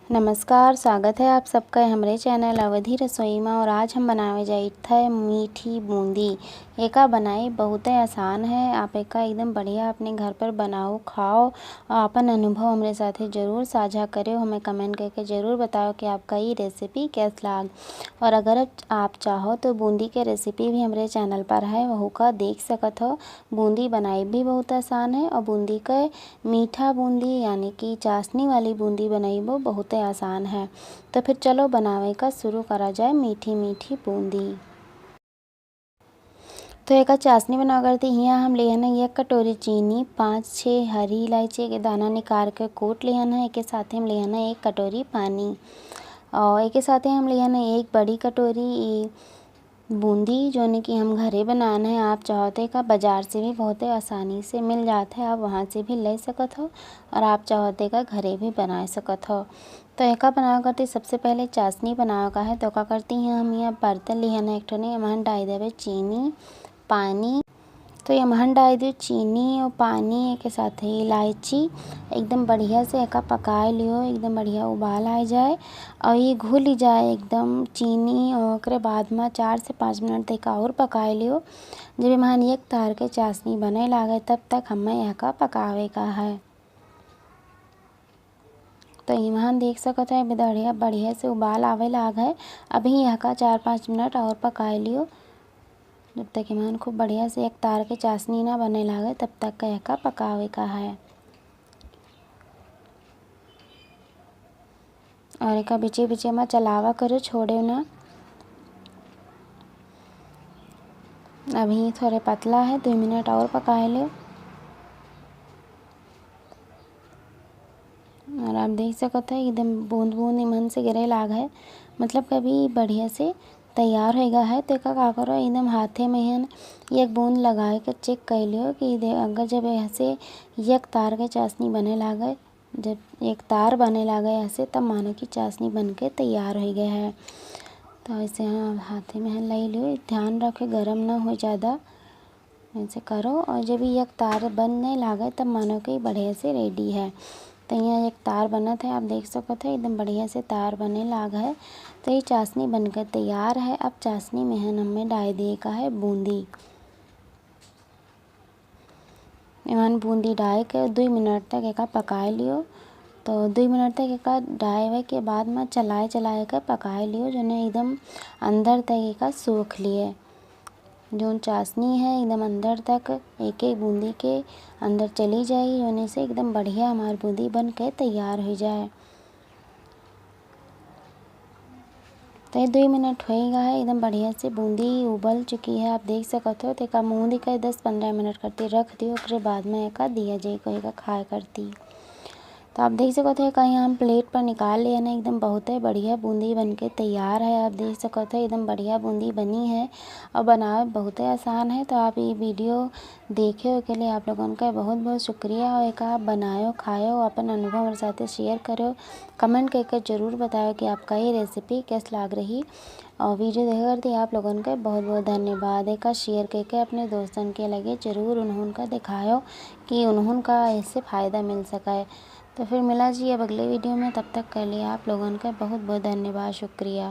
नमस्कार, स्वागत है आप सबका हमारे चैनल अवधि रसोई में। और आज हम बनावे जात है मीठी बूंदी। एका बनाई बहुत आसान है। आप एका एकदम बढ़िया अपने घर पर बनाओ, खाओ और अपन अनुभव हमारे साथ ज़रूर साझा करो। हमें कमेंट करके ज़रूर बताओ कि आपका ये रेसिपी कैसा लाग। और अगर आप चाहो तो बूंदी के रेसिपी भी हमारे चैनल पर है, वह का देख सकत हो। बूंदी बनाई भी बहुत आसान है और बूंदी का मीठा बूंदी यानी कि चाशनी वाली बूंदी बनाई वो बहुत आसान है। तो फिर चलो बनावे का शुरू करा जाए मीठी मीठी बूंदी। तो एक चाशनी बना करती यहाँ हम ले ना 1 कटोरी चीनी, 5-6 हरी इलायची के दाना निकाल के कूट लिया ना। एक साथ हम ले ना 1 कटोरी पानी और एक साथ हम ले ना 1 बड़ी कटोरी बूंदी जो ने कि हम घरे बनाना है। आप चाहते का बाज़ार से भी बहुत आसानी से मिल जाता है, आप वहाँ से भी ले सकत हो और आप चाहते का घरे भी बना सकत हो। तो एका बनावा करती सबसे पहले चाशनी बनावा का है। तो का करती हैं हम यहाँ बर्तन लिया ना एक ठने एमहन डाल देवे चीनी पानी। तो एमहन डाल दो चीनी और पानी के साथ ही इलायची एकदम बढ़िया से एका पका लियो। एकदम बढ़िया उबाल आ जाए और ये घुल जाए एकदम चीनी और ओकरे बाद में 4 से 5 मिनट तक और पका लियो। जब एमहन एक तार के चाशनी बने लागे तब तक हमें यहाँ का पकावे का है। तो इमहन देख सकत है बढ़िया से उबाल आवे लाग है। अभी यहाँ का 4-5 मिनट और पका लियो। जब तक इमहन खूब बढ़िया से एक तार के चाशनी ना बने लागे तब तक का यहाँ का पकावे का है। और एक बीचे बीचे में चलावा करो, छोड़े ना। अभी थोड़े पतला है, 2 मिनट और पका लो। और आप देख सकते हैं एकदम बूंद बूंद इमहन से गिरे लाग है, मतलब कभी बढ़िया से तैयार होगा है। तो का करो एकदम हाथे में है एक बूंद लगाए के चेक कर लियो कि अगर जब यहाँ से एक तार के चाशनी बने लागे, जब एक तार बने लागे यहाँ से तब मानो कि चाशनी बन के तैयार हो गया है। तो ऐसे हाँ हाथे में ले लियो, ध्यान रखे गरम ना हो ज़्यादा, ऐसे करो। और जब एक तार बनने लागे तब मानो कि बढ़िया से रेडी है। तो यहाँ एक तार बना था, आप देख सकते हैं एकदम बढ़िया से तार बने लाग है। तो ये चाशनी बनकर तैयार है। अब चाशनी में है हमें डाल दिए का है बूंदी। एमन बूंदी डाल के 2 मिनट तक एक पका लियो। तो 2 मिनट तक एक डालवे के बाद में चलाए चलाए कर पका लियो, जो ने एकदम अंदर तक एक सूख लिए। जो चाशनी है एकदम अंदर तक एक एक बूंदी के अंदर चली जाए, होने से एकदम बढ़िया हमारी बूंदी बन के तैयार हो जाए। तो ये 2 मिनट होएगा है, एकदम बढ़िया से बूंदी उबल चुकी है, आप देख सकते हो। तो एक बूंदी का 10-15 मिनट करती रख दियो, उसके बाद में एक दिया जाए कहेगा खाए करती। तो आप देख सकते हो कहीं हम प्लेट पर निकाल लिया ना, एकदम बहुत है बढ़िया बूंदी बनके तैयार है। आप देख सकते हो एकदम बढ़िया बूंदी बनी है और बनाना बहुत आसान है। तो आप ये वीडियो देखे के लिए आप लोगों का बहुत बहुत शुक्रिया। और एक आप बनाओ खाओ, अपन अनुभव हमारे साथ शेयर करो, कमेंट करके ज़रूर बताओ कि आपका ये रेसिपी कैसे लग रही। और वीडियो देखा करती आप लोगों का बहुत बहुत धन्यवाद। एक शेयर करके अपने दोस्तों के लगे ज़रूर उन्होंने दिखाओ कि उन्होंने इससे फ़ायदा मिल सका। तो फिर मिला जी अब अगले वीडियो में, तब तक के लिए आप लोगों का बहुत बहुत धन्यवाद, शुक्रिया।